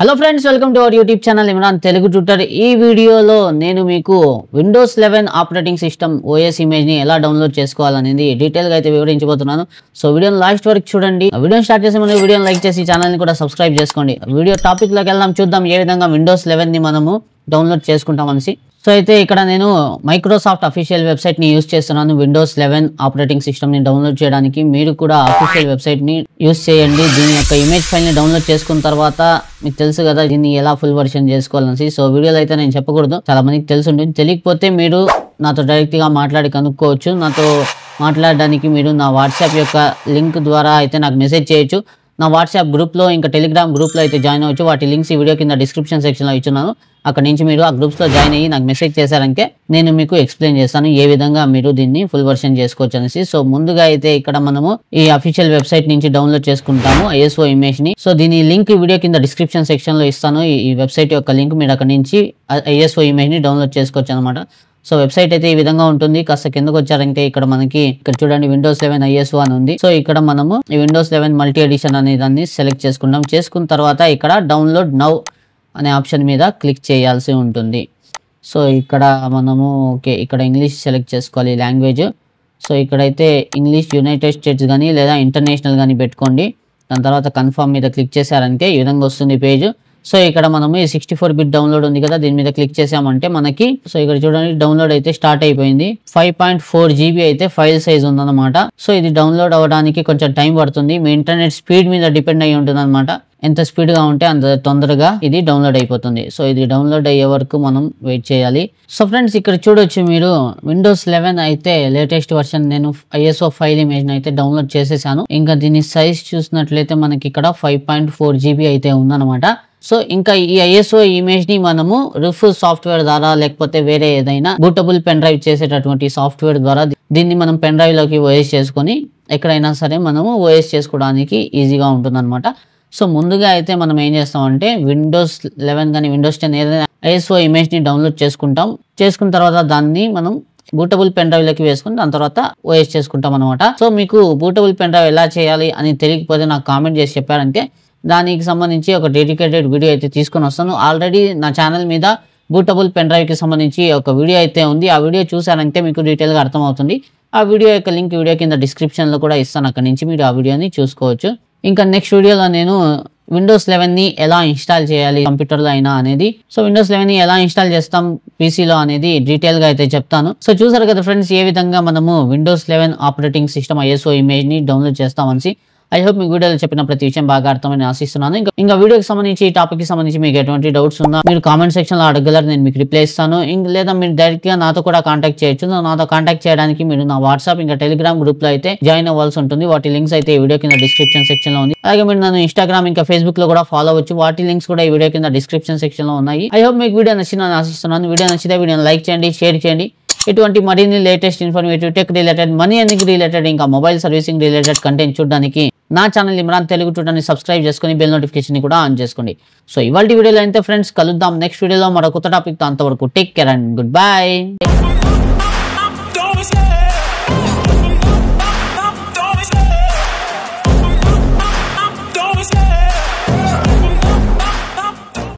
Hello friends, welcome to our YouTube channel Imran Telugu tutor. ఈ వీడియోలో నేను మీకు Windows 11 operating system OS image ని ఎలా డౌన్లోడ్ చేసుకోవాలనేది డీటెయిల్ గా అయితే వివరించబోతున్నాను. సో వీడియోని లాస్ట్ వరకు చూడండి. వీడియో స్టార్ట్ చేసే ముందు వీడియోని లైక్ చేసి ఛానల్ ని కూడా సబ్స్క్రైబ్ చేసుకోండి. వీడియో టాపిక్ లోకి వెళ్దాం, చూద్దాం ఏ విధంగా విండోస్ 11 ని మనము డౌన్లోడ్ చేసుకుంటాం అనేసి. సో అయితే ఇక్కడ నేను మైక్రోసాఫ్ట్ అఫీషియల్ వెబ్సైట్ ని యూస్ చేస్తున్నాను. విండోస్ 11 ఆపరేటింగ్ సిస్టమ్ ని డౌన్లోడ్ చేయడానికి మీరు కూడా అఫీషియల్ వెబ్సైట్ ని యూస్ చేయండి. దీని యొక్క ఇమేజ్ ఫైల్ ని డౌన్లోడ్ చేసుకున్న తర్వాత మీకు తెలుసు కదా దీన్ని ఎలా ఫుల్ వర్షన్ చేసుకోవాలని. సో వీడియోలో అయితే నేను చెప్పకూడదు, చాలా మందికి తెలిసి ఉంటుంది. తెలియకపోతే మీరు నాతో డైరెక్ట్ గా మాట్లాడి కనుక్కోవచ్చు. నాతో మాట్లాడడానికి మీరు నా వాట్సాప్ యొక్క లింక్ ద్వారా అయితే నాకు మెసేజ్ చేయొచ్చు. నా వాట్సాప్ గ్రూప్లో ఇంకా టెలిగ్రామ్ గ్రూప్లో అయితే జాయిన్ అవ్వచ్చు. వాటి లింక్స్ ఈ వీడియో కింద డిస్క్రిప్షన్ సెక్షన్లో ఇచ్చున్నాను. అక్కడ నుంచి మీరు ఆ గ్రూప్స్లో జాయిన్ అయ్యి నాకు మెసేజ్ చేశారంటే నేను మీకు ఎక్స్ప్లెయిన్ చేస్తాను ఏ విధంగా మీరు దీన్ని ఫుల్ వర్షన్ చేసుకోవచ్చు అనేసి. సో ముందుగా అయితే ఇక్కడ మనము ఈ అఫీషియల్ వెబ్సైట్ నుంచి డౌన్లోడ్ చేసుకుంటాము ISO ఇమేజ్ ని. సో దీని లింక్ ఈ వీడియో కింద డిస్క్రిప్షన్ సెక్షన్లో ఇస్తాను. ఈ వెబ్సైట్ యొక్క లింక్ మీరు అక్కడ నుంచి ISO ఇమేజ్ ని డౌన్లోడ్ చేసుకోవచ్చు అనమాట. సో వెబ్సైట్ అయితే ఈ విధంగా ఉంటుంది. కాస్త కిందకు వచ్చారంటే ఇక్కడ మనకి ఇక్కడ చూడండి విండోస్ 11 ISO అని ఉంది. సో ఇక్కడ మనము ఈ విండోస్ 11 మల్టీ ఎడిషన్ అనే దాన్ని సెలెక్ట్ చేసుకుంటాం. చేసుకున్న తర్వాత ఇక్కడ డౌన్లోడ్ నౌ అనే ఆప్షన్ మీద క్లిక్ చేయాల్సి ఉంటుంది. సో ఇక్కడ మనము ఇక్కడ ఇంగ్లీష్ సెలెక్ట్ చేసుకోవాలి లాంగ్వేజ్. సో ఇక్కడైతే ఇంగ్లీష్ యునైటెడ్ స్టేట్స్ కానీ లేదా ఇంటర్నేషనల్ కానీ పెట్టుకోండి. దాని తర్వాత కన్ఫర్మ్ మీద క్లిక్ చేశారంటే ఈ విధంగా వస్తుంది పేజ్. సో ఇక్కడ మనము ఈ 64-బిట్ డౌన్లోడ్ ఉంది కదా, దీని మీద క్లిక్ చేసామంటే మనకి సో ఇక్కడ చూడండి డౌన్లోడ్ అయితే స్టార్ట్ అయిపోయింది. 5.4 GB అయితే ఫైల్ సైజ్ ఉందన్నమాట. సో ఇది డౌన్లోడ్ అవ్వడానికి కొంచెం టైం పడుతుంది. మీ ఇంటర్నెట్ స్పీడ్ మీద డిపెండ్ అయ్యి ఉంటుంది అనమాట. ఎంత స్పీడ్ గా ఉంటే అంత తొందరగా ఇది డౌన్లోడ్ అయిపోతుంది. సో ఇది డౌన్లోడ్ అయ్యే వరకు మనం వెయిట్ చేయాలి. సో ఫ్రెండ్స్ ఇక్కడ చూడొచ్చు మీరు విండోస్ 11 అయితే లేటెస్ట్ వర్షన్ నేను ISO ఫైల్ ఇమేజ్ అయితే డౌన్లోడ్ చేసేసాను. ఇంకా దీని సైజ్ చూసినట్లయితే మనకి ఇక్కడ 5.4 GB అయితే ఉందన్నమాట. సో ఇంకా ఈ ISO ఇమేజ్ ని మనము రిఫ్ సాఫ్ట్వేర్ ద్వారా లేకపోతే వేరే ఏదైనా బూటబుల్ పెన్ డ్రైవ్ చేసేటటువంటి సాఫ్ట్వేర్ ద్వారా దీన్ని మనం పెన్ డ్రైవ్ లోకి ఓఎస్ చేసుకొని ఎక్కడైనా సరే మనము ఓఎస్ చేసుకోవడానికి ఈజీగా ఉంటుంది అనమాట. సో ముందుగా అయితే మనం ఏం చేస్తామంటే విండోస్ 11 కానీ విండోస్ 10 ఏదైనా ISO ఇమేజ్ ని డౌన్లోడ్ చేసుకుంటాం. చేసుకున్న తర్వాత దాన్ని మనం బూటబుల్ పెన్ డ్రైవ్ లోకి వేసుకుని దాని తర్వాత ఓఎస్ చేసుకుంటాం అనమాట. సో మీకు బూటబుల్ పెన్ డ్రైవ్ ఎలా చేయాలి అని తెలియకపోతే నాకు కామెంట్ చేసి చెప్పారంటే దానికి సంబంధించి ఒక డెడికేటెడ్ వీడియో అయితే తీసుకొని వస్తాను. ఆల్రెడీ నా ఛానల్ మీద బూటబుల్ పెన్ డ్రైవ్ కి సంబంధించి ఒక వీడియో అయితే ఉంది. ఆ వీడియో చూసారంటే మీకు డీటెయిల్ గా అర్థమవుతుంది. ఆ వీడియో యొక్క లింక్ వీడియో కింద డిస్క్రిప్షన్ లో కూడా ఇస్తాను. అక్కడ నుంచి మీరు ఆ వీడియోని చూసుకోవచ్చు. ఇంకా నెక్స్ట్ వీడియోలో నేను విండోస్ 11 ని ఎలా ఇన్స్టాల్ చేయాలి కంప్యూటర్లో అయినా అనేది, సో విండోస్ 11 ని ఎలా ఇన్స్టాల్ చేస్తాం పీసీలో అనేది డీటెయిల్ గా అయితే చెప్తాను. సో చూసారు కదా ఫ్రెండ్స్ ఏ విధంగా మనము Windows 11 operating system ISO image ని డౌన్లోడ్ చేస్తామని. ఐ హోప్ మీకు వీడియోలో చెప్పిన ప్రతి విషయం బాగా అర్థమని ఆశిస్తున్నాను. ఇంకా వీడియోకి సంబంధించి ఈ టాపిక్ కి సంబంధించి మీకు ఎటువంటి డౌట్స్ ఉన్నా మీరు కామెంట్ సెక్షన్ లో అడగలరు, నేను మీకు రిప్లై ఇస్తాను. లేదా మీరు డైరెక్ట్ గా నాతో కూడా కాంటాక్ట్ చేయొచ్చు. నాతో కాంటాక్ట్ చేయడానికి మీరు నా వాట్సాప్ ఇంకా టెలిగ్రామ్ గ్రూప్ లో అయితే జాయిన్ అవ్వాల్సి ఉంటుంది. వాటి లింక్స్ అయితే ఈ వీడియో కింద డిస్క్రిప్షన్ సెక్షన్ లో ఉంది. అలాగే మీరు నన్ను ఇన్స్టాగ్రామ్ ఇంకా ఫేస్బుక్ లో కూడా ఫాలో అవ్వచ్చు. వాటి లింక్స్ కూడా ఈ వీడియో కింద డిస్క్రిప్షన్ సెక్షన్ లో ఉన్నాయి. ఐ హోప్ మీకు వీడియో నచ్చిందని ఆశిస్తున్నాను. వీడియో నచ్చితే వీడియోని లైక్ చేయండి, షేర్ చేయండి. ఇటువంటి మరిన్ని latest informative tech related, money earning related, ఇంకా మొబైల్ సర్వీసింగ్ రిలేటెడ్ కంటెంట్ చూడడానికి నా ఛానల్ ఇమ్రాన్ తెలుగు ట్యూటర్ని సబ్స్క్రైబ్ చేసుకుని బెల్ నోటిఫికేషన్ కూడా ఆన్ చేసుకోండి. సో ఇవాళ వీడియోలో అయితే ఫ్రెండ్స్ కలుద్దాం నెక్స్ట్ వీడియోలో మరో కొత్త టాపిక్ తో. అంతవరకు take care and good bye.